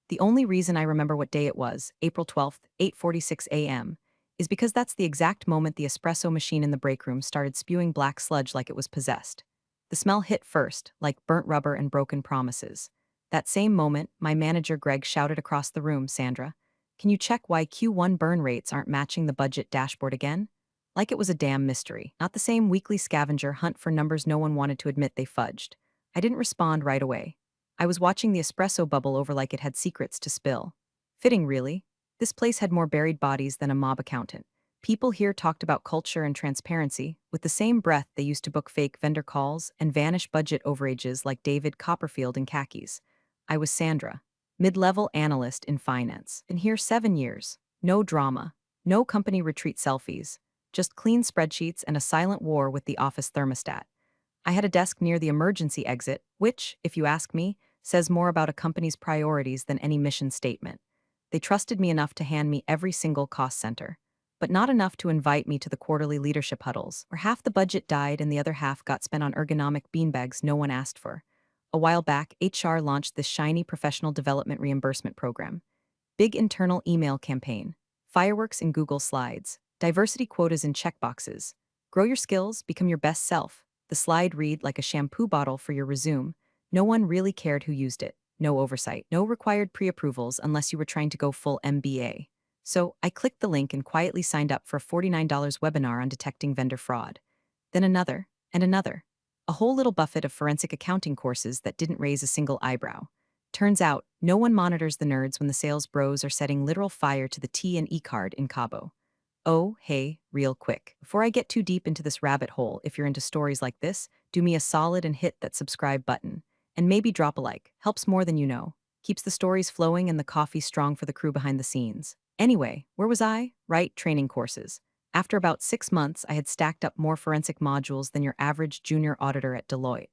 The only reason I remember what day it was, April 12th, 8:46 a.m., is because that's the exact moment the espresso machine in the break room started spewing black sludge like it was possessed. The smell hit first, like burnt rubber and broken promises. That same moment, my manager Greg shouted across the room, "Sandra, can you check why Q1 burn rates aren't matching the budget dashboard again?" Like it was a damn mystery, not the same weekly scavenger hunt for numbers no one wanted to admit they fudged. I didn't respond right away. I was watching the espresso bubble over like it had secrets to spill. Fitting, really. This place had more buried bodies than a mob accountant. People here talked about culture and transparency, with the same breath they used to book fake vendor calls and vanish budget overages like David Copperfield in khakis. I was Sandra, mid-level analyst in finance. Been here 7 years. No drama. No company retreat selfies. Just clean spreadsheets and a silent war with the office thermostat. I had a desk near the emergency exit, which, if you ask me, says more about a company's priorities than any mission statement. They trusted me enough to hand me every single cost center, but not enough to invite me to the quarterly leadership huddles, where half the budget died and the other half got spent on ergonomic beanbags no one asked for. A while back, HR launched this shiny professional development reimbursement program. Big internal email campaign, fireworks in Google Slides, diversity quotas in checkboxes. Grow your skills, become your best self. The slide read like a shampoo bottle for your resume. No one really cared who used it. No oversight. No required pre-approvals unless you were trying to go full MBA. So I clicked the link and quietly signed up for a $49 webinar on detecting vendor fraud. Then another, and another. A whole little buffet of forensic accounting courses that didn't raise a single eyebrow. Turns out, no one monitors the nerds when the sales bros are setting literal fire to the T and E card in Cabo. Oh, hey, real quick. Before I get too deep into this rabbit hole, if you're into stories like this, do me a solid and hit that subscribe button. And maybe drop a like. Helps more than you know. Keeps the stories flowing and the coffee strong for the crew behind the scenes. Anyway, where was I? Right, training courses. After about 6 months, I had stacked up more forensic modules than your average junior auditor at Deloitte.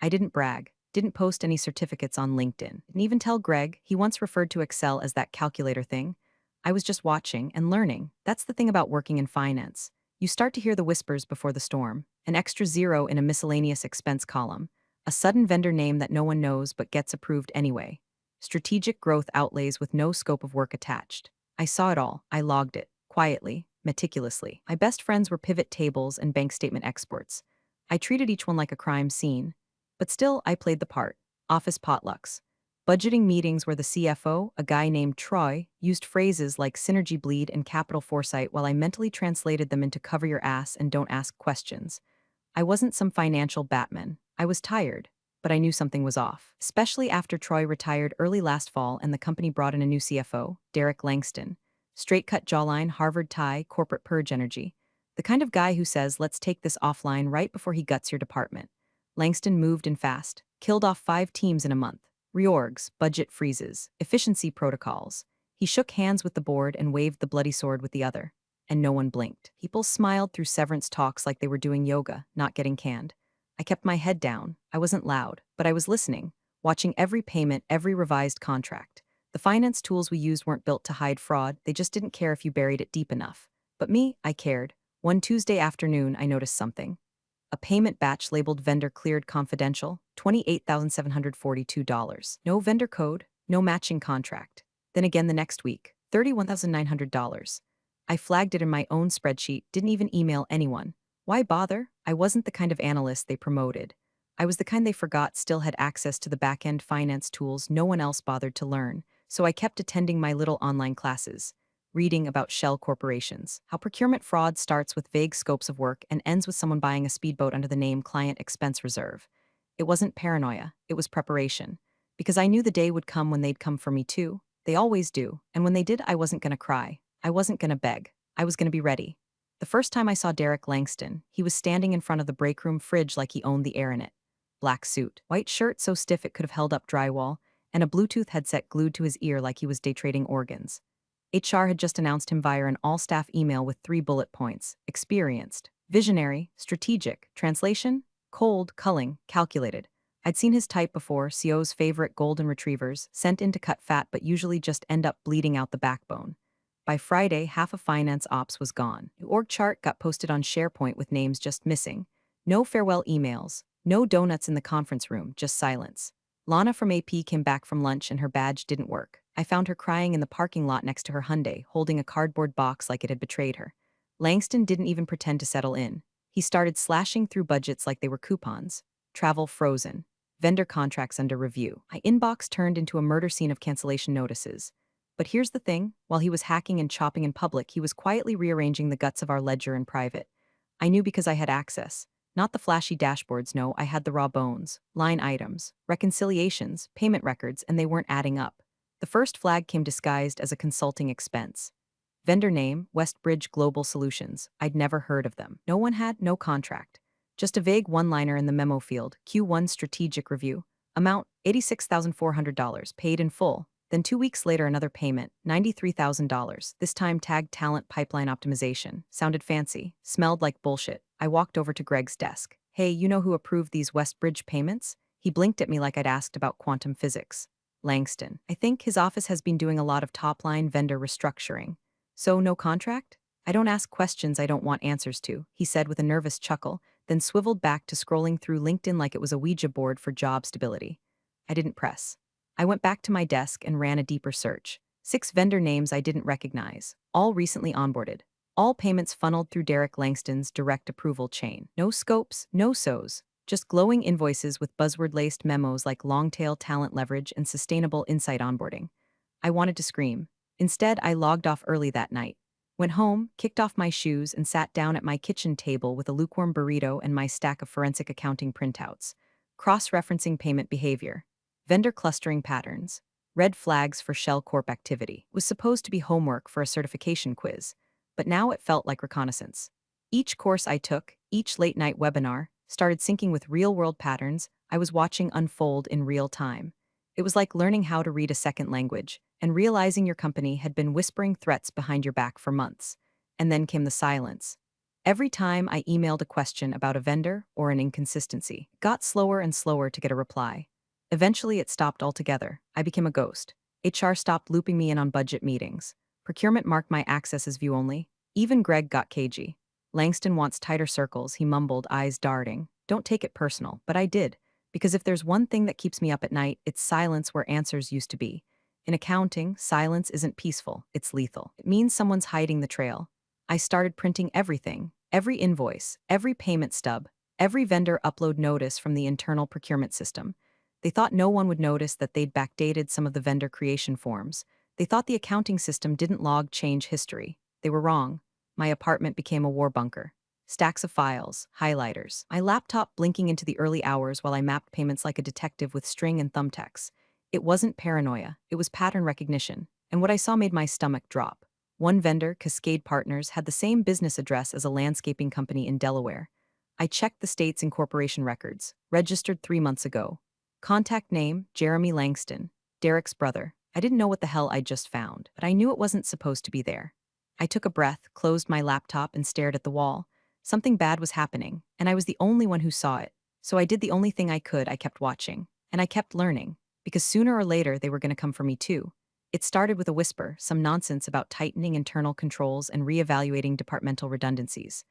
I didn't brag, didn't post any certificates on LinkedIn, didn't even tell Greg, he once referred to Excel as that calculator thing. I was just watching and learning. That's the thing about working in finance. You start to hear the whispers before the storm, an extra zero in a miscellaneous expense column, a sudden vendor name that no one knows but gets approved anyway. Strategic growth outlays with no scope of work attached. I saw it all. I logged it, quietly, meticulously. My best friends were pivot tables and bank statement exports. I treated each one like a crime scene. But still, I played the part. Office potlucks. Budgeting meetings where the CFO, a guy named Troy, used phrases like synergy bleed and capital foresight while I mentally translated them into cover your ass and don't ask questions. I wasn't some financial Batman. I was tired, but I knew something was off. Especially after Troy retired early last fall and the company brought in a new CFO, Derek Langston. Straight-cut jawline, Harvard tie, corporate purge energy. The kind of guy who says, let's take this offline right before he guts your department. Langston moved in fast, killed off 5 teams in a month. Reorgs, budget freezes, efficiency protocols. He shook hands with the board and waved the bloody sword with the other. And no one blinked. People smiled through severance talks like they were doing yoga, not getting canned. I kept my head down. I wasn't loud, but I was listening, watching every payment, every revised contract. The finance tools we used weren't built to hide fraud, they just didn't care if you buried it deep enough. But me, I cared. One Tuesday afternoon, I noticed something. A payment batch labeled vendor cleared confidential, $28,742. No vendor code, no matching contract. Then again the next week, $31,900. I flagged it in my own spreadsheet, didn't even email anyone. Why bother? I wasn't the kind of analyst they promoted. I was the kind they forgot still had access to the back-end finance tools no one else bothered to learn, so I kept attending my little online classes. Reading about shell corporations, how procurement fraud starts with vague scopes of work and ends with someone buying a speedboat under the name Client Expense Reserve. It wasn't paranoia, it was preparation. Because I knew the day would come when they'd come for me too. They always do, and when they did, I wasn't gonna cry. I wasn't gonna beg. I was gonna be ready. The first time I saw Derek Langston, he was standing in front of the break room fridge like he owned the air in it. Black suit, white shirt so stiff it could have held up drywall, and a Bluetooth headset glued to his ear like he was day trading organs. HR had just announced him via an all-staff email with 3 bullet points: experienced, visionary, strategic, translation, cold, culling, calculated. I'd seen his type before, CO's favorite golden retrievers, sent in to cut fat but usually just end up bleeding out the backbone. By Friday, half of finance ops was gone. The org chart got posted on SharePoint with names just missing. No farewell emails, no donuts in the conference room, just silence. Lana from AP came back from lunch and her badge didn't work. I found her crying in the parking lot next to her Hyundai, holding a cardboard box like it had betrayed her. Langston didn't even pretend to settle in. He started slashing through budgets like they were coupons. Travel frozen. Vendor contracts under review. My inbox turned into a murder scene of cancellation notices. But here's the thing, while he was hacking and chopping in public, he was quietly rearranging the guts of our ledger in private. I knew because I had access. Not the flashy dashboards, no, I had the raw bones, line items, reconciliations, payment records, and they weren't adding up. The first flag came disguised as a consulting expense. Vendor name, Westbridge Global Solutions. I'd never heard of them. No one had, no contract. Just a vague one-liner in the memo field, Q1 strategic review. Amount, $86,400, paid in full. Then 2 weeks later, another payment, $93,000, this time tagged talent pipeline optimization. Sounded fancy, smelled like bullshit. I walked over to Greg's desk. Hey, you know who approved these Westbridge payments? He blinked at me like I'd asked about quantum physics. Langston. I think his office has been doing a lot of top-line vendor restructuring. So, no contract? I don't ask questions I don't want answers to, he said with a nervous chuckle, then swiveled back to scrolling through LinkedIn like it was a Ouija board for job stability. I didn't press. I went back to my desk and ran a deeper search. 6 vendor names I didn't recognize, all recently onboarded. All payments funneled through Derek Langston's direct approval chain. No scopes, no SOs, just glowing invoices with buzzword-laced memos like long-tail talent leverage and sustainable insight onboarding. I wanted to scream. Instead, I logged off early that night. Went home, kicked off my shoes, and sat down at my kitchen table with a lukewarm burrito and my stack of forensic accounting printouts. Cross-referencing payment behavior. Vendor clustering patterns. Red flags for Shell Corp activity. Was supposed to be homework for a certification quiz, but now it felt like reconnaissance. Each course I took, each late-night webinar, started syncing with real-world patterns I was watching unfold in real time. It was like learning how to read a second language and realizing your company had been whispering threats behind your back for months. And then came the silence. Every time I emailed a question about a vendor or an inconsistency, it got slower and slower to get a reply. Eventually, it stopped altogether. I became a ghost. HR stopped looping me in on budget meetings. Procurement marked my access as view only. Even Greg got cagey. Langston wants tighter circles, he mumbled, eyes darting. Don't take it personal, but I did. Because if there's one thing that keeps me up at night, it's silence where answers used to be. In accounting, silence isn't peaceful, it's lethal. It means someone's hiding the trail. I started printing everything, every invoice, every payment stub, every vendor upload notice from the internal procurement system. They thought no one would notice that they'd backdated some of the vendor creation forms. They thought the accounting system didn't log change history. They were wrong. My apartment became a war bunker. Stacks of files, highlighters, my laptop blinking into the early hours while I mapped payments like a detective with string and thumbtacks. It wasn't paranoia, it was pattern recognition, and what I saw made my stomach drop. One vendor, Cascade Partners, had the same business address as a landscaping company in Delaware. I checked the state's incorporation records, registered 3 months ago. Contact name, Jeremy Langston, Derek's brother. I didn't know what the hell I'd just found, but I knew it wasn't supposed to be there. I took a breath, closed my laptop, and stared at the wall. Something bad was happening, and I was the only one who saw it. So I did the only thing I could. I kept watching. And I kept learning. Because sooner or later, they were going to come for me too. It started with a whisper, some nonsense about tightening internal controls and reevaluating departmental redundancies.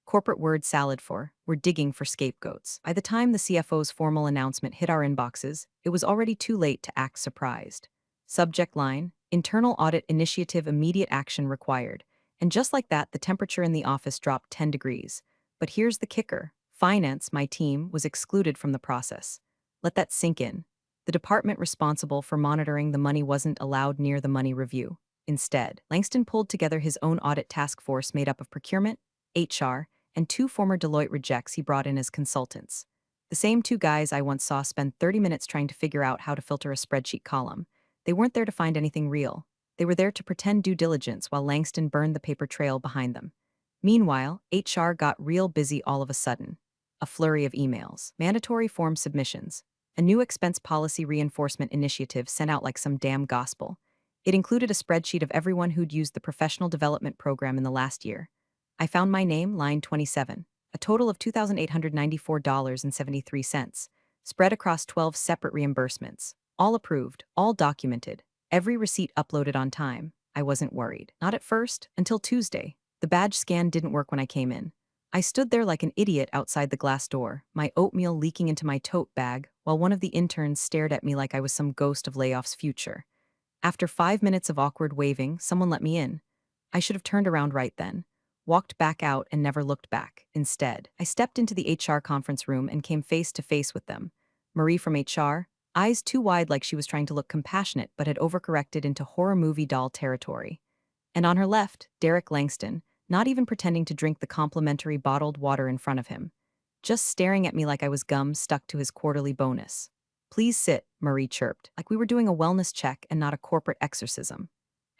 Corporate word salad for, we're digging for scapegoats. By the time the CFO's formal announcement hit our inboxes, it was already too late to act surprised. Subject line, internal audit initiative, immediate action required. And just like that, the temperature in the office dropped 10 degrees. But here's the kicker. Finance, my team, was excluded from the process. Let that sink in. The department responsible for monitoring the money wasn't allowed near the money review. Instead, Langston pulled together his own audit task force made up of procurement, HR, and 2 former Deloitte rejects he brought in as consultants. The same 2 guys I once saw spend 30 minutes trying to figure out how to filter a spreadsheet column. They weren't there to find anything real. They were there to pretend due diligence while Langston burned the paper trail behind them. Meanwhile, HR got real busy all of a sudden. A flurry of emails, mandatory form submissions, a new expense policy reinforcement initiative sent out like some damn gospel. It included a spreadsheet of everyone who'd used the professional development program in the last year. I found my name, line 27, a total of $2,894.73, spread across 12 separate reimbursements, all approved, all documented, every receipt uploaded on time. I wasn't worried. Not at first, until Tuesday. The badge scan didn't work when I came in. I stood there like an idiot outside the glass door, my oatmeal leaking into my tote bag, while one of the interns stared at me like I was some ghost of layoff's future. After 5 minutes of awkward waving, someone let me in. I should have turned around right then, walked back out, and never looked back. Instead, I stepped into the HR conference room and came face to face with them. Marie from HR, eyes too wide like she was trying to look compassionate but had overcorrected into horror movie doll territory. And on her left, Derek Langston, not even pretending to drink the complimentary bottled water in front of him, just staring at me like I was gum stuck to his quarterly bonus. Please sit, Marie chirped, like we were doing a wellness check and not a corporate exorcism.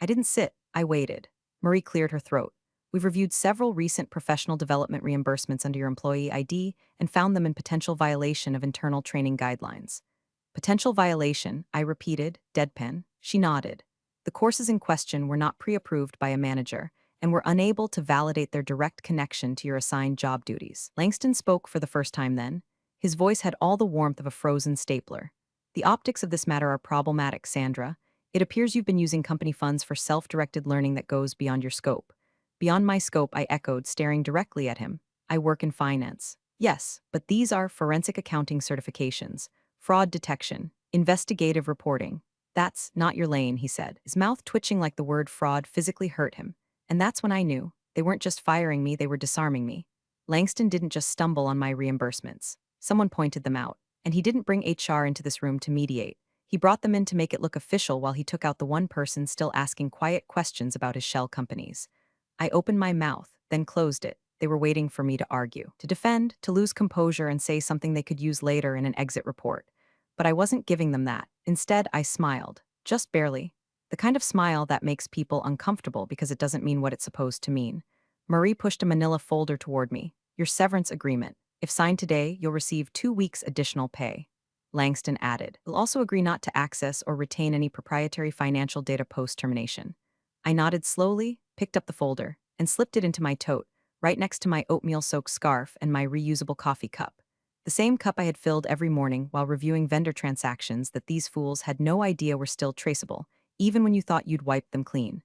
I didn't sit, I waited. Marie cleared her throat. We've reviewed several recent professional development reimbursements under your employee ID and found them in potential violation of internal training guidelines. Potential violation, I repeated, deadpan. She nodded. The courses in question were not pre-approved by a manager and were unable to validate their direct connection to your assigned job duties. Langston spoke for the first time then. His voice had all the warmth of a frozen stapler. The optics of this matter are problematic, Sandra. It appears you've been using company funds for self-directed learning that goes beyond your scope. Beyond my scope, I echoed, staring directly at him. I work in finance. Yes, but these are forensic accounting certifications, fraud detection, investigative reporting. That's not your lane, he said. His mouth twitching like the word fraud physically hurt him. And that's when I knew. They weren't just firing me, they were disarming me. Langston didn't just stumble on my reimbursements. Someone pointed them out. And he didn't bring HR into this room to mediate. He brought them in to make it look official while he took out the one person still asking quiet questions about his shell companies. I opened my mouth, then closed it. They were waiting for me to argue, to defend, to lose composure and say something they could use later in an exit report. But I wasn't giving them that. Instead, I smiled. Just barely. The kind of smile that makes people uncomfortable because it doesn't mean what it's supposed to mean. Marie pushed a manila folder toward me. Your severance agreement. If signed today, you'll receive 2 weeks additional pay. Langston added. You'll also agree not to access or retain any proprietary financial data post-termination. I nodded slowly, picked up the folder, and slipped it into my tote, right next to my oatmeal-soaked scarf and my reusable coffee cup. The same cup I had filled every morning while reviewing vendor transactions that these fools had no idea were still traceable, even when you thought you'd wiped them clean.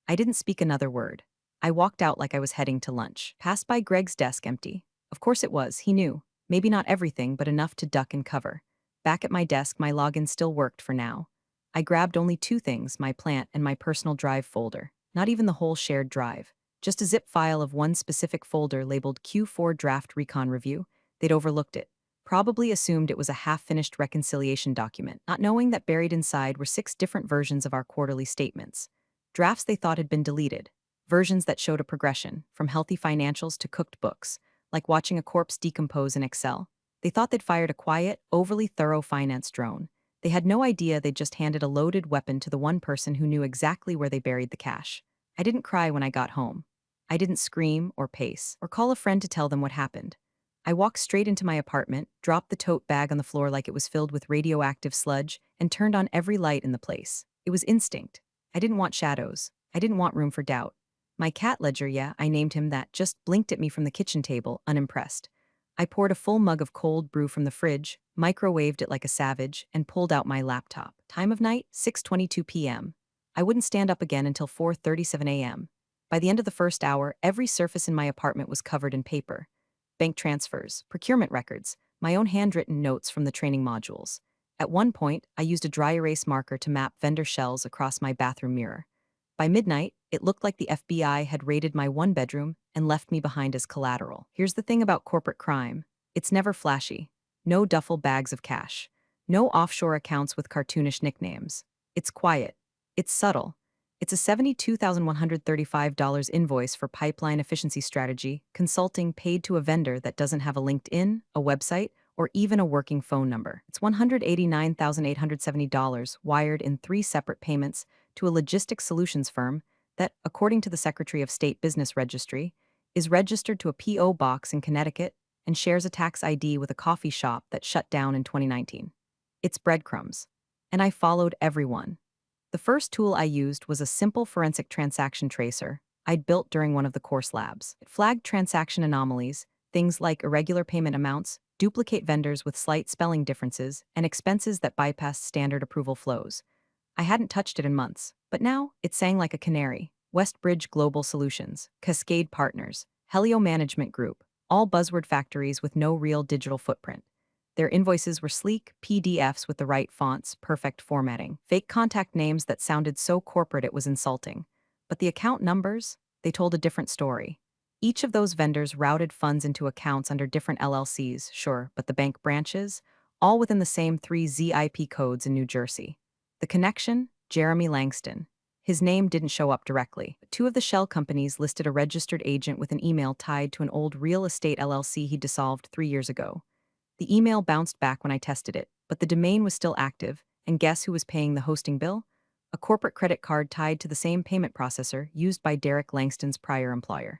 I didn't speak another word. I walked out like I was heading to lunch. Passed by Greg's desk empty. Of course it was, he knew. Maybe not everything, but enough to duck and cover. Back at my desk, my login still worked for now. I grabbed only 2 things, my plant and my personal drive folder. Not even the whole shared drive. Just a zip file of one specific folder labeled Q4 Draft Recon Review. They'd overlooked it. Probably assumed it was a half-finished reconciliation document, not knowing that buried inside were 6 different versions of our quarterly statements. Drafts they thought had been deleted. Versions that showed a progression, from healthy financials to cooked books, like watching a corpse decompose in Excel. They thought they'd fired a quiet, overly thorough finance drone. They had no idea they'd just handed a loaded weapon to the one person who knew exactly where they buried the cash. I didn't cry when I got home. I didn't scream or pace or call a friend to tell them what happened. I walked straight into my apartment, dropped the tote bag on the floor like it was filled with radioactive sludge, and turned on every light in the place. It was instinct. I didn't want shadows. I didn't want room for doubt. My cat Ledger, yeah, I named him that, just blinked at me from the kitchen table, unimpressed. I poured a full mug of cold brew from the fridge, microwaved it like a savage, and pulled out my laptop. Time of night, 6:22 p.m. I wouldn't stand up again until 4:37 a.m. By the end of the first hour, every surface in my apartment was covered in paper. Bank transfers, procurement records, my own handwritten notes from the training modules. At one point, I used a dry erase marker to map vendor shells across my bathroom mirror. By midnight, it looked like the FBI had raided my one bedroom and left me behind as collateral. Here's the thing about corporate crime. It's never flashy. No duffel bags of cash. No offshore accounts with cartoonish nicknames. It's quiet. It's subtle. It's a $72,135 invoice for pipeline efficiency strategy, consulting paid to a vendor that doesn't have a LinkedIn, a website, or even a working phone number. It's $189,870 wired in 3 separate payments to a logistics solutions firm that, according to the Secretary of State Business Registry, is registered to a P.O. box in Connecticut and shares a tax ID with a coffee shop that shut down in 2019. It's breadcrumbs. And I followed everyone. The first tool I used was a simple forensic transaction tracer I'd built during one of the course labs. It flagged transaction anomalies, things like irregular payment amounts, duplicate vendors with slight spelling differences, and expenses that bypassed standard approval flows. I hadn't touched it in months, but now it sang like a canary. Westbridge Global Solutions, Cascade Partners, Helio Management Group, all buzzword factories with no real digital footprint. Their invoices were sleek PDFs with the right fonts, perfect formatting, fake contact names that sounded so corporate it was insulting. But the account numbers, they told a different story. Each of those vendors routed funds into accounts under different LLCs, sure, but the bank branches, all within the same three ZIP codes in New Jersey. The connection? Jeremy Langston. His name didn't show up directly. Two of the shell companies listed a registered agent with an email tied to an old real estate LLC he dissolved 3 years ago. The email bounced back when I tested it, but the domain was still active, and guess who was paying the hosting bill? A corporate credit card tied to the same payment processor used by Derek Langston's prior employer.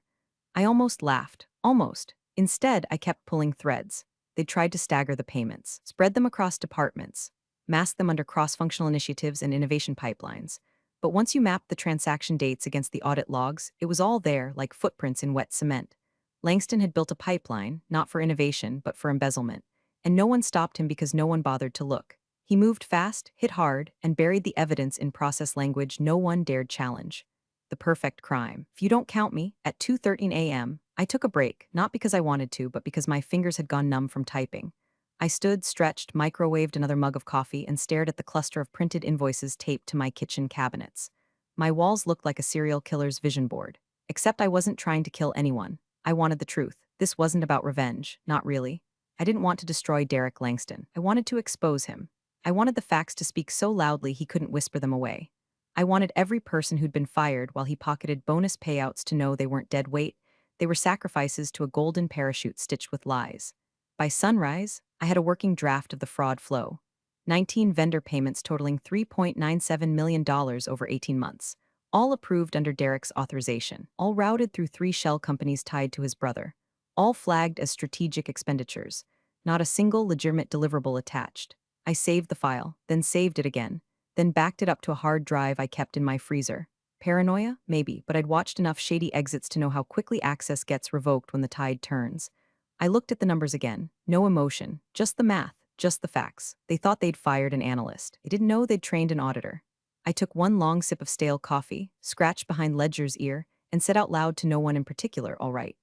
I almost laughed. Almost. Instead, I kept pulling threads. They tried to stagger the payments, spread them across departments, mask them under cross-functional initiatives and innovation pipelines. But once you mapped the transaction dates against the audit logs, it was all there, like footprints in wet cement. Langston had built a pipeline, not for innovation, but for embezzlement. And no one stopped him because no one bothered to look. He moved fast, hit hard, and buried the evidence in process language no one dared challenge. The perfect crime. If you don't count me, at 2:13 a.m., I took a break, not because I wanted to, but because my fingers had gone numb from typing. I stood, stretched, microwaved another mug of coffee, and stared at the cluster of printed invoices taped to my kitchen cabinets. My walls looked like a serial killer's vision board. Except I wasn't trying to kill anyone. I wanted the truth. This wasn't about revenge, not really. I didn't want to destroy Derek Langston. I wanted to expose him. I wanted the facts to speak so loudly he couldn't whisper them away. I wanted every person who'd been fired while he pocketed bonus payouts to know they weren't dead weight. They were sacrifices to a golden parachute stitched with lies. By sunrise, I had a working draft of the fraud flow. 19 vendor payments totaling $3.97 million over 18 months. All approved under Derek's authorization. All routed through 3 shell companies tied to his brother. All flagged as strategic expenditures. Not a single legitimate deliverable attached. I saved the file, then saved it again, then backed it up to a hard drive I kept in my freezer. Paranoia? Maybe, but I'd watched enough shady exits to know how quickly access gets revoked when the tide turns. I looked at the numbers again. No emotion, just the math, just the facts. They thought they'd fired an analyst. They didn't know they'd trained an auditor. I took one long sip of stale coffee, scratched behind Ledger's ear, and said out loud to no one in particular, all right.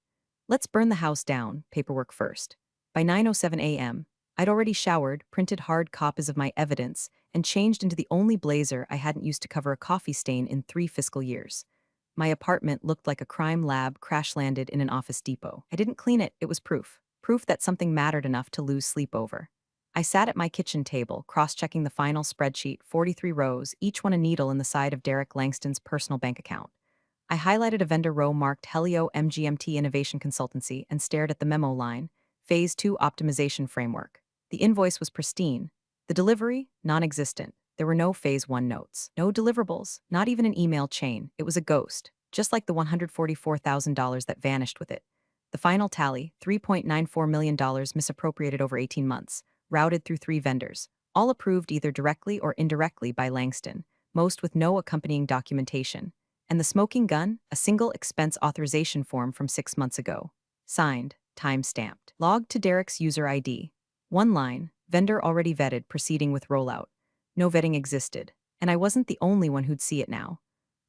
Let's burn the house down, paperwork first. By 9:07 a.m., I'd already showered, printed hard copies of my evidence, and changed into the only blazer I hadn't used to cover a coffee stain in 3 fiscal years. My apartment looked like a crime lab crash-landed in an office depot. I didn't clean it, it was proof. Proof that something mattered enough to lose sleep over. I sat at my kitchen table, cross-checking the final spreadsheet, 43 rows, each one a needle in the side of Derek Langston's personal bank account. I highlighted a vendor row marked Helio MGMT Innovation Consultancy and stared at the memo line, Phase 2 Optimization Framework. The invoice was pristine. The delivery, non-existent. There were no Phase 1 notes, no deliverables, not even an email chain. It was a ghost, just like the $144,000 that vanished with it. The final tally, $3.94 million misappropriated over 18 months, routed through 3 vendors, all approved either directly or indirectly by Langston, most with no accompanying documentation. And the smoking gun, a single expense authorization form from 6 months ago. Signed, time-stamped. Logged to Derek's user ID. One line, vendor already vetted, proceeding with rollout. No vetting existed, and I wasn't the only one who'd see it now.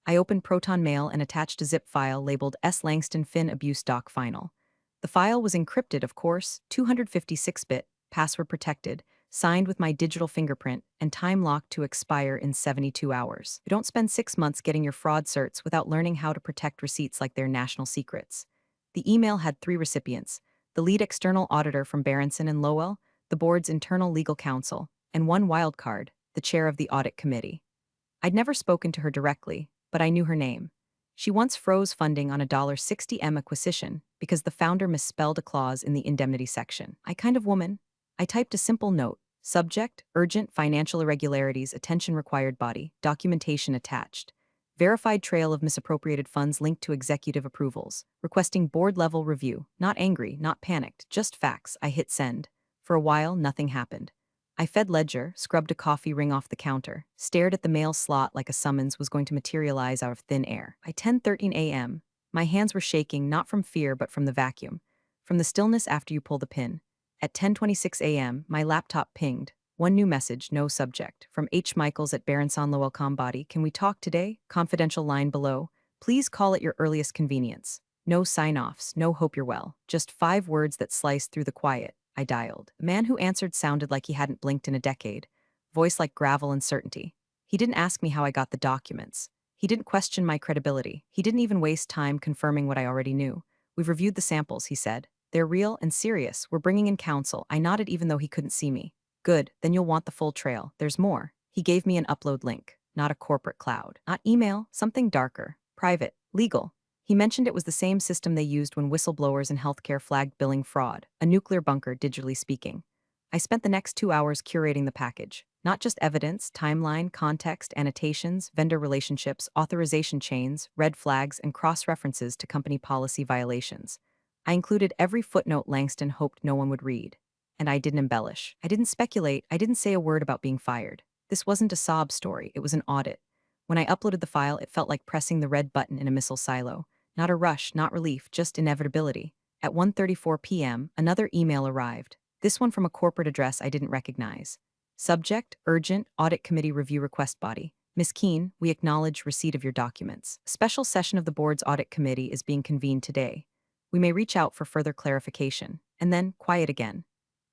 I opened Proton Mail and attached a zip file labeled S. Langston Fin Abuse Doc Final. The file was encrypted, of course, 256-bit, password protected, signed with my digital fingerprint, and time-locked to expire in 72 hours. You don't spend 6 months getting your fraud certs without learning how to protect receipts like they're national secrets. The email had 3 recipients: the lead external auditor from Berenson and Lowell, the board's internal legal counsel, and one wildcard, the chair of the audit committee. I'd never spoken to her directly, but I knew her name. She once froze funding on a $60M acquisition because the founder misspelled a clause in the indemnity section. I kind of woman. I typed a simple note. Subject, urgent financial irregularities, attention required body, documentation attached. Verified trail of misappropriated funds linked to executive approvals. Requesting board-level review. Not angry, not panicked, just facts. I hit send. For a while, nothing happened. I fed Ledger, scrubbed a coffee ring off the counter, stared at the mail slot like a summons was going to materialize out of thin air. By 10:13 a.m., my hands were shaking not from fear but from the vacuum, from the stillness after you pull the pin. At 10:26 a.m., my laptop pinged. One new message, no subject, from H. Michaels at Berenson Lowell Body. Can we talk today? Confidential line below. Please call at your earliest convenience. No sign-offs, no hope you're well. Just 5 words that sliced through the quiet. I dialed. The man who answered sounded like he hadn't blinked in a decade. Voice like gravel and certainty. He didn't ask me how I got the documents. He didn't question my credibility. He didn't even waste time confirming what I already knew. We've reviewed the samples, he said. They're real and serious. We're bringing in counsel. I nodded even though he couldn't see me. Good, then you'll want the full trail. There's more. He gave me an upload link. Not a corporate cloud. Not email, something darker. Private. Legal. He mentioned it was the same system they used when whistleblowers in healthcare flagged billing fraud, a nuclear bunker, digitally speaking. I spent the next 2 hours curating the package. Not just evidence, timeline, context, annotations, vendor relationships, authorization chains, red flags, and cross-references to company policy violations. I included every footnote Langston hoped no one would read. And I didn't embellish. I didn't speculate. I didn't say a word about being fired. This wasn't a sob story. It was an audit. When I uploaded the file, it felt like pressing the red button in a missile silo. Not a rush, not relief, just inevitability. At 1:34 p.m., another email arrived. This one from a corporate address I didn't recognize. Subject, urgent, audit committee review request body. Ms. Keene, we acknowledge receipt of your documents. A special session of the board's audit committee is being convened today. We may reach out for further clarification. And then, quiet again.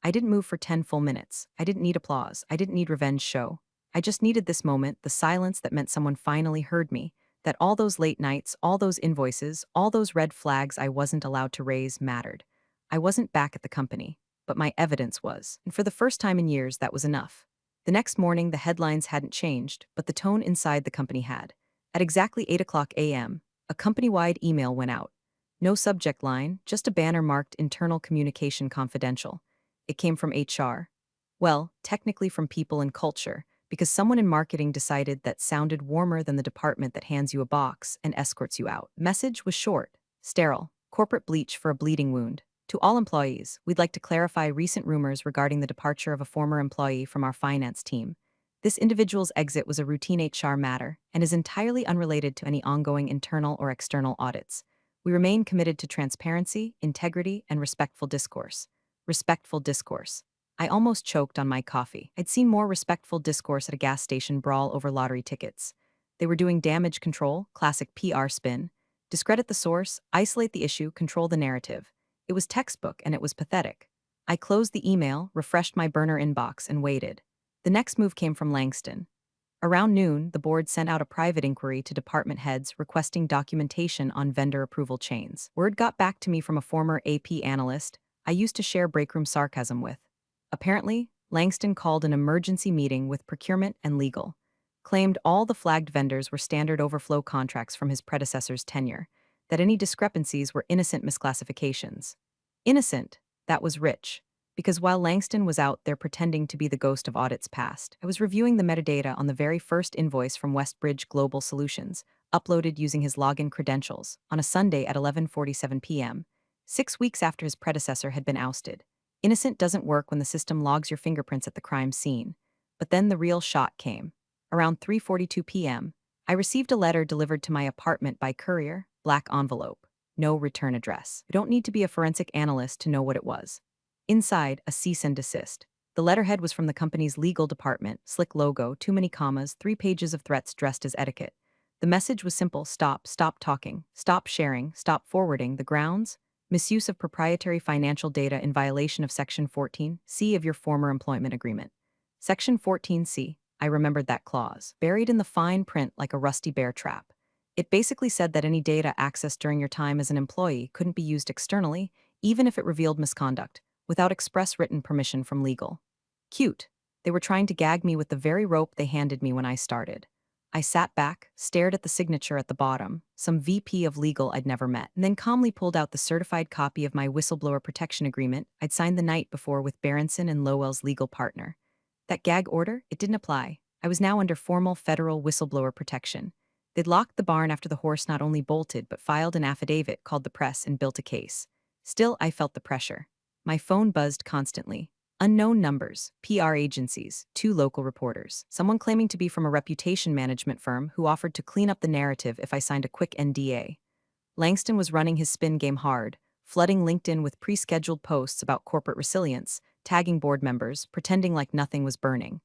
I didn't move for 10 full minutes. I didn't need applause. I didn't need revenge show. I just needed this moment, the silence that meant someone finally heard me, that all those late nights, all those invoices, all those red flags I wasn't allowed to raise mattered. I wasn't back at the company, but my evidence was, and for the first time in years, that was enough. The next morning, the headlines hadn't changed, but the tone inside the company had. At exactly 8 o'clock a.m., a company-wide email went out. No subject line, just a banner marked Internal Communication Confidential. It came from HR. Well, technically from People and Culture, because someone in marketing decided that sounded warmer than the department that hands you a box and escorts you out. Message was short, sterile, corporate bleach for a bleeding wound. To all employees, we'd like to clarify recent rumors regarding the departure of a former employee from our finance team. This individual's exit was a routine HR matter and is entirely unrelated to any ongoing internal or external audits. We remain committed to transparency, integrity, and respectful discourse. Respectful discourse. I almost choked on my coffee. I'd seen more respectful discourse at a gas station brawl over lottery tickets. They were doing damage control, classic PR spin. Discredit the source, isolate the issue, control the narrative. It was textbook and it was pathetic. I closed the email, refreshed my burner inbox, and waited. The next move came from Langston. Around noon, the board sent out a private inquiry to department heads requesting documentation on vendor approval chains. Word got back to me from a former AP analyst I used to share breakroom sarcasm with. Apparently, Langston called an emergency meeting with procurement and legal, claimed all the flagged vendors were standard overflow contracts from his predecessor's tenure, that any discrepancies were innocent misclassifications. Innocent, that was rich, because while Langston was out there pretending to be the ghost of audits past, I was reviewing the metadata on the very first invoice from Westbridge Global Solutions, uploaded using his login credentials, on a Sunday at 11:47 p.m., 6 weeks after his predecessor had been ousted. Innocent doesn't work when the system logs your fingerprints at the crime scene. But then the real shot came. Around 3:42 p.m., I received a letter delivered to my apartment by courier, black envelope. No return address. You don't need to be a forensic analyst to know what it was. Inside, a cease and desist. The letterhead was from the company's legal department, slick logo, too many commas, 3 pages of threats dressed as etiquette. The message was simple: stop talking, stop sharing, stop forwarding. The grounds? Misuse of proprietary financial data in violation of Section 14C of your former employment agreement. Section 14C, I remembered that clause, buried in the fine print like a rusty bear trap. It basically said that any data accessed during your time as an employee couldn't be used externally, even if it revealed misconduct, without express written permission from legal. Cute. They were trying to gag me with the very rope they handed me when I started. I sat back, stared at the signature at the bottom, some VP of legal I'd never met, and then calmly pulled out the certified copy of my whistleblower protection agreement I'd signed the night before with Berenson and Lowell's legal partner. That gag order, it didn't apply. I was now under formal federal whistleblower protection. They'd locked the barn after the horse not only bolted but filed an affidavit, called the press, and built a case. Still, I felt the pressure. My phone buzzed constantly. Unknown numbers, PR agencies, 2 local reporters, someone claiming to be from a reputation management firm who offered to clean up the narrative if I signed a quick NDA. Langston was running his spin game hard, flooding LinkedIn with pre-scheduled posts about corporate resilience, tagging board members, pretending like nothing was burning.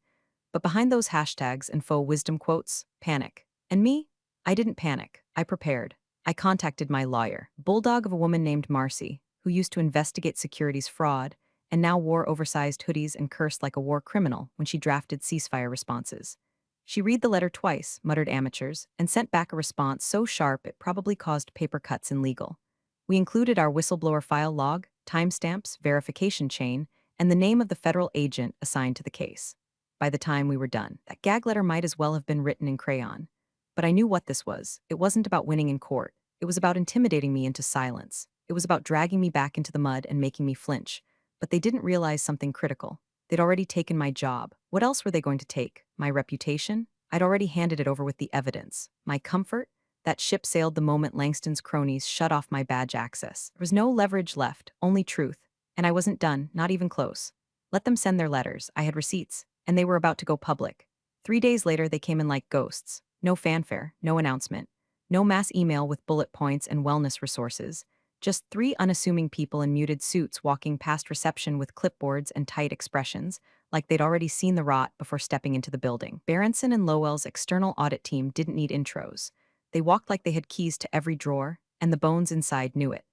But behind those hashtags and faux wisdom quotes, panic. And me? I didn't panic. I prepared. I contacted my lawyer, bulldog of a woman named Marcy, who used to investigate securities fraud and now wore oversized hoodies and cursed like a war criminal when she drafted ceasefire responses. She read the letter twice, muttered amateurs, and sent back a response so sharp it probably caused paper cuts in legal. We included our whistleblower file log, timestamps, verification chain, and the name of the federal agent assigned to the case. By the time we were done, that gag letter might as well have been written in crayon. But I knew what this was. It wasn't about winning in court. It was about intimidating me into silence. It was about dragging me back into the mud and making me flinch. But they didn't realize something critical. They'd already taken my job. What else were they going to take? My reputation? I'd already handed it over with the evidence. My comfort? That ship sailed the moment Langston's cronies shut off my badge access. There was no leverage left, only truth. And I wasn't done, not even close. Let them send their letters. I had receipts, and they were about to go public. 3 days later, they came in like ghosts. No fanfare, no announcement, no mass email with bullet points and wellness resources. Just three unassuming people in muted suits walking past reception with clipboards and tight expressions, like they'd already seen the rot before stepping into the building. Berenson and Lowell's external audit team didn't need intros. They walked like they had keys to every drawer, and the bones inside knew it.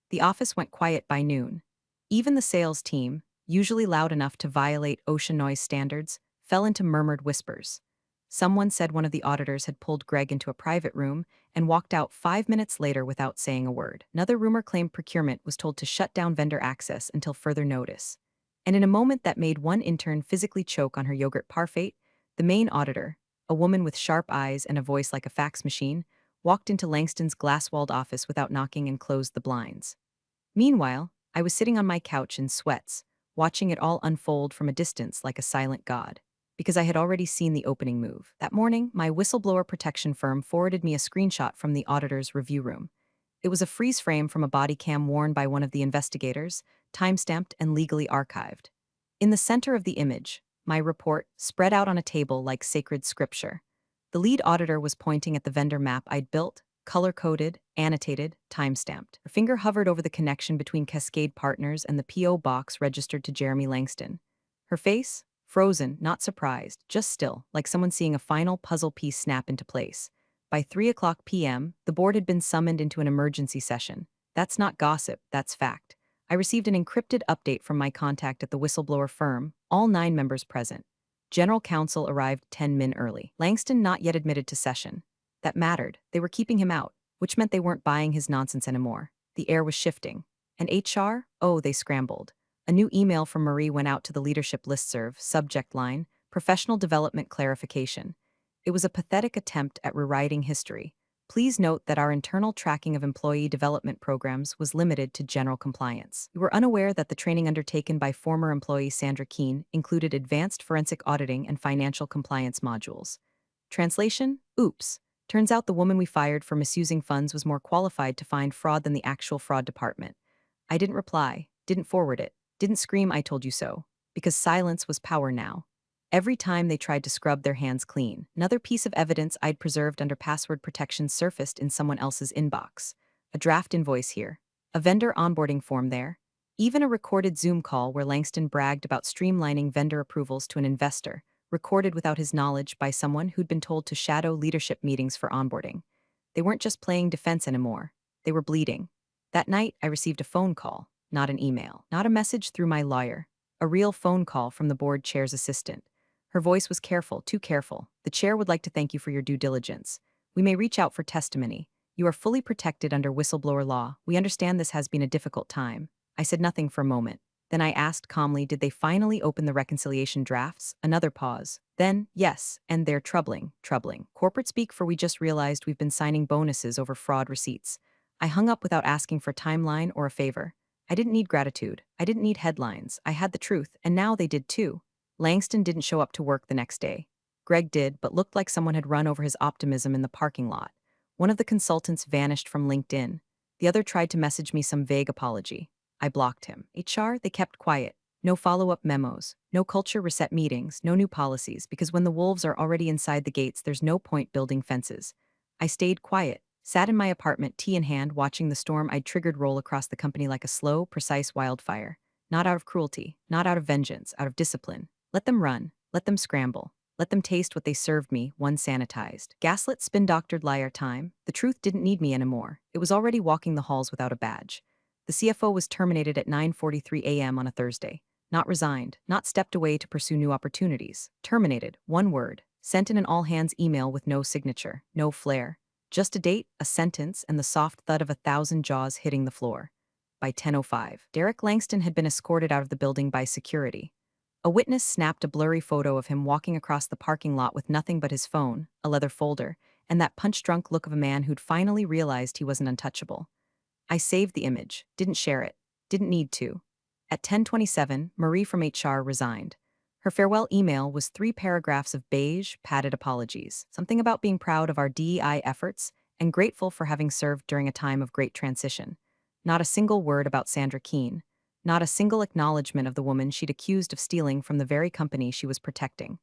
The office went quiet by noon. Even the sales team, usually loud enough to violate ocean noise standards, fell into murmured whispers. Someone said one of the auditors had pulled Greg into a private room and walked out 5 minutes later without saying a word. Another rumor claimed procurement was told to shut down vendor access until further notice. And in a moment that made one intern physically choke on her yogurt parfait, the main auditor, a woman with sharp eyes and a voice like a fax machine, walked into Langston's glass-walled office without knocking and closed the blinds. Meanwhile, I was sitting on my couch in sweats, watching it all unfold from a distance like a silent god. Because I had already seen the opening move. That morning, my whistleblower protection firm forwarded me a screenshot from the auditor's review room. It was a freeze frame from a body cam worn by one of the investigators, time-stamped and legally archived. In the center of the image, my report spread out on a table like sacred scripture. The lead auditor was pointing at the vendor map I'd built, color-coded, annotated, time-stamped. Her finger hovered over the connection between Cascade Partners and the P.O. box registered to Jeremy Langston. Her face? Frozen, not surprised, just still, like someone seeing a final puzzle piece snap into place. By 3 p.m., the board had been summoned into an emergency session. That's not gossip, that's fact. I received an encrypted update from my contact at the whistleblower firm, all 9 members present. General counsel arrived 10 min early. Langston not yet admitted to session. That mattered. They were keeping him out, which meant they weren't buying his nonsense anymore. The air was shifting. And HR? Oh, they scrambled. A new email from Marie went out to the leadership listserv, subject line, Professional Development Clarification. It was a pathetic attempt at rewriting history. Please note that our internal tracking of employee development programs was limited to general compliance. We were unaware that the training undertaken by former employee Sandra Keene included advanced forensic auditing and financial compliance modules. Translation? Oops. Turns out the woman we fired for misusing funds was more qualified to find fraud than the actual fraud department. I didn't reply, didn't forward it. Didn't scream "I told you so," because silence was power now. Every time they tried to scrub their hands clean, another piece of evidence I'd preserved under password protection surfaced in someone else's inbox. A draft invoice here. A vendor onboarding form there. Even a recorded Zoom call where Langston bragged about streamlining vendor approvals to an investor, recorded without his knowledge by someone who'd been told to shadow leadership meetings for onboarding. They weren't just playing defense anymore. They were bleeding. That night, I received a phone call. Not an email, not a message through my lawyer. A real phone call from the board chair's assistant. Her voice was careful, too careful. The chair would like to thank you for your due diligence. We may reach out for testimony. You are fully protected under whistleblower law. We understand this has been a difficult time. I said nothing for a moment. Then I asked calmly, did they finally open the reconciliation drafts? Another pause. Then, yes, and they're troubling. Corporate speak for we just realized we've been signing bonuses over fraud receipts. I hung up without asking for a timeline or a favor. I didn't need gratitude. I didn't need headlines. I had the truth, and now they did too. Langston didn't show up to work the next day. Greg did, but looked like someone had run over his optimism in the parking lot. One of the consultants vanished from LinkedIn. The other tried to message me some vague apology. I blocked him. HR, they kept quiet. No follow-up memos, no culture reset meetings, no new policies, because when the wolves are already inside the gates, there's no point building fences. I stayed quiet. Sat in my apartment, tea in hand, watching the storm I'd triggered roll across the company like a slow, precise wildfire. Not out of cruelty, not out of vengeance, out of discipline. Let them run, let them scramble. Let them taste what they served me, one sanitized. Gaslit spin-doctored liar time. The truth didn't need me anymore. It was already walking the halls without a badge. The CFO was terminated at 9:43 a.m. on a Thursday. Not resigned, not stepped away to pursue new opportunities. Terminated, one word. Sent in an all-hands email with no signature, no flair. Just a date, a sentence, and the soft thud of 1,000 jaws hitting the floor. By 10:05, Derek Langston had been escorted out of the building by security. A witness snapped a blurry photo of him walking across the parking lot with nothing but his phone, a leather folder, and that punch-drunk look of a man who'd finally realized he wasn't untouchable. I saved the image, didn't share it, didn't need to. At 10:27, Marie from HR resigned. Her farewell email was 3 paragraphs of beige, padded apologies, something about being proud of our DEI efforts and grateful for having served during a time of great transition. Not a single word about Sandra Keene, not a single acknowledgement of the woman she'd accused of stealing from the very company she was protecting.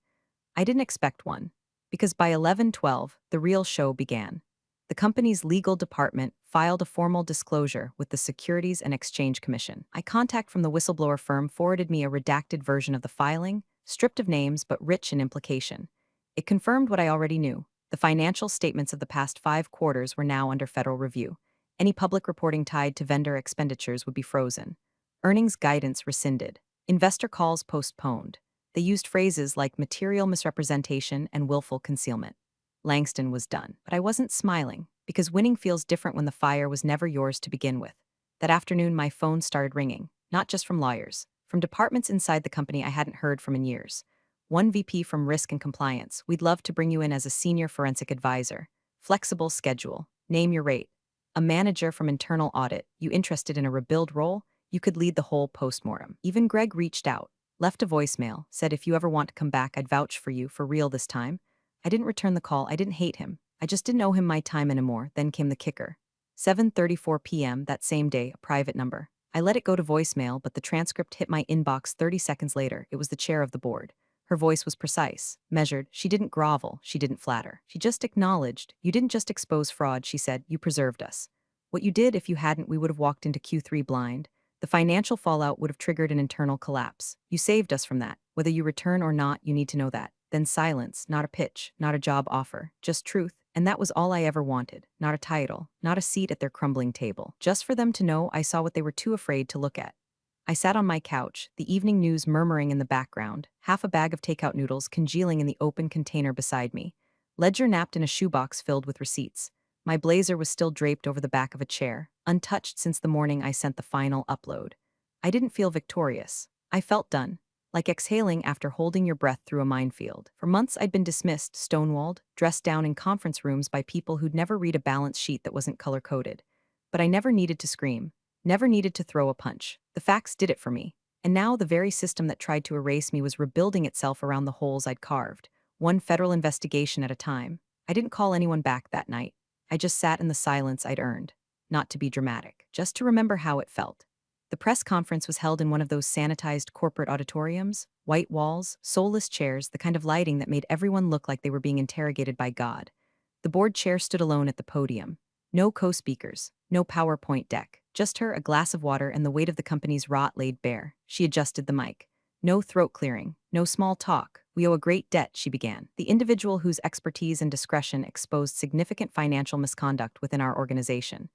I didn't expect one, because by 11:12, the real show began. The company's legal department filed a formal disclosure with the Securities and Exchange Commission. A contact from the whistleblower firm forwarded me a redacted version of the filing, stripped of names but rich in implication. It confirmed what I already knew. The financial statements of the past 5 quarters were now under federal review. Any public reporting tied to vendor expenditures would be frozen. Earnings guidance rescinded. Investor calls postponed. They used phrases like material misrepresentation and willful concealment. Langston was done, but I wasn't smiling, because winning feels different when the fire was never yours to begin with. That afternoon, my phone started ringing, not just from lawyers, from departments inside the company I hadn't heard from in years. One VP from Risk and Compliance, we'd love to bring you in as a senior forensic advisor. Flexible schedule, name your rate. A manager from Internal Audit, you interested in a rebuild role? You could lead the whole postmortem. Even Greg reached out, left a voicemail, said if you ever want to come back, I'd vouch for you for real this time. I didn't return the call, I didn't hate him. I just didn't owe him my time anymore. Then came the kicker. 7:34 p.m. that same day, a private number. I let it go to voicemail, but the transcript hit my inbox 30 seconds later. It was the chair of the board. Her voice was precise, measured. She didn't grovel, she didn't flatter. She just acknowledged. You didn't just expose fraud, she said, you preserved us. What you did, if you hadn't, we would have walked into Q3 blind. The financial fallout would have triggered an internal collapse. You saved us from that. Whether you return or not, you need to know that. Then silence, not a pitch, not a job offer, just truth. And that was all I ever wanted. Not a title, not a seat at their crumbling table. Just for them to know I saw what they were too afraid to look at. I sat on my couch, the evening news murmuring in the background, half a bag of takeout noodles congealing in the open container beside me. Ledger napped in a shoebox filled with receipts. My blazer was still draped over the back of a chair, untouched since the morning I sent the final upload. I didn't feel victorious. I felt done, like exhaling after holding your breath through a minefield. For months I'd been dismissed, stonewalled, dressed down in conference rooms by people who'd never read a balance sheet that wasn't color-coded. But I never needed to scream, never needed to throw a punch. The facts did it for me. And now the very system that tried to erase me was rebuilding itself around the holes I'd carved, one federal investigation at a time. I didn't call anyone back that night. I just sat in the silence I'd earned, not to be dramatic, just to remember how it felt. The press conference was held in one of those sanitized corporate auditoriums, white walls, soulless chairs, the kind of lighting that made everyone look like they were being interrogated by God. The board chair stood alone at the podium. No co-speakers, no PowerPoint deck, just her, a glass of water, and the weight of the company's rot laid bare. She adjusted the mic. No throat clearing, no small talk. We owe a great debt, she began. The individual whose expertise and discretion exposed significant financial misconduct within our organization.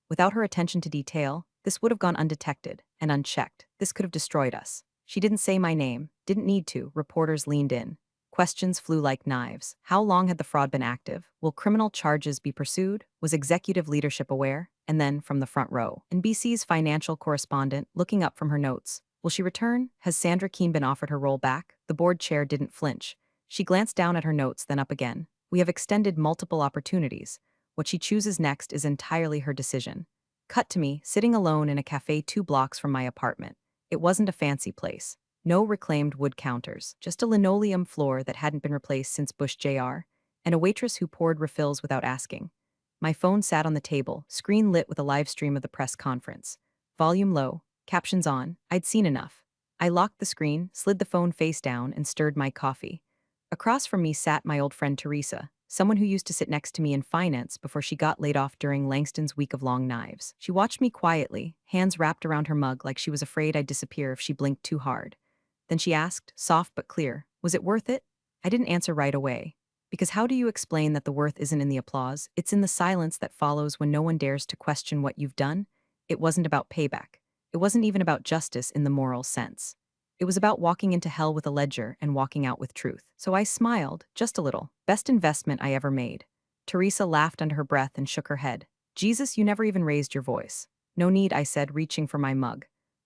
Without her attention to detail, this would have gone undetected and unchecked. This could have destroyed us. She didn't say my name, didn't need to. Reporters leaned in. Questions flew like knives. How long had the fraud been active? Will criminal charges be pursued? Was executive leadership aware? And then, from the front row, NBC's financial correspondent, looking up from her notes. Will she return? Has Sandra Keene been offered her role back? The board chair didn't flinch. She glanced down at her notes, then up again. We have extended multiple opportunities. What she chooses next is entirely her decision. Cut to me, sitting alone in a cafe 2 blocks from my apartment. It wasn't a fancy place. No reclaimed wood counters, just a linoleum floor that hadn't been replaced since Bush Jr., and a waitress who poured refills without asking. My phone sat on the table, screen lit with a live stream of the press conference. Volume low, captions on. I'd seen enough. I locked the screen, slid the phone face down, and stirred my coffee. Across from me sat my old friend Teresa, someone who used to sit next to me in finance before she got laid off during Langston's week of long knives. She watched me quietly, hands wrapped around her mug like she was afraid I'd disappear if she blinked too hard. Then she asked, soft but clear, was it worth it? I didn't answer right away. Because how do you explain that the worth isn't in the applause? It's in the silence that follows when no one dares to question what you've done. It wasn't about payback. It wasn't even about justice in the moral sense. It was about walking into hell with a ledger and walking out with truth. So I smiled, just a little. Best investment I ever made. Teresa laughed under her breath and shook her head. Jesus, you never even raised your voice. No need, I said, reaching for my mug.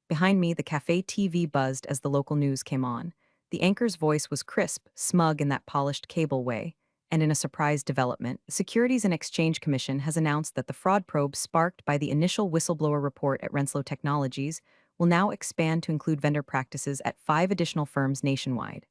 Behind me, the cafe TV buzzed as the local news came on. The anchor's voice was crisp, smug in that polished cable way, and in a surprise development, the Securities and Exchange Commission has announced that the fraud probe sparked by the initial whistleblower report at Renslow Technologies will now expand to include vendor practices at 5 additional firms nationwide.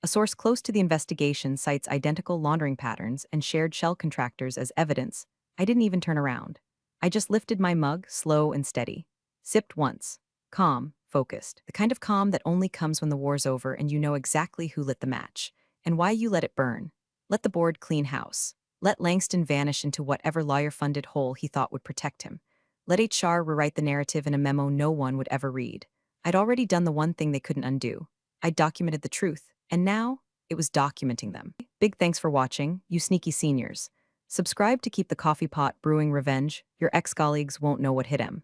A source close to the investigation cites identical laundering patterns and shared shell contractors as evidence. I didn't even turn around. I just lifted my mug, slow and steady. Sipped once. Calm, focused. The kind of calm that only comes when the war's over and you know exactly who lit the match and why you let it burn. Let the board clean house. Let Langston vanish into whatever lawyer-funded hole he thought would protect him. Let HR rewrite the narrative in a memo no one would ever read. I'd already done the one thing they couldn't undo. I'd documented the truth, and now it was documenting them. Big thanks for watching, you sneaky seniors. Subscribe to keep the coffee pot brewing revenge. Your ex-colleagues won't know what hit him.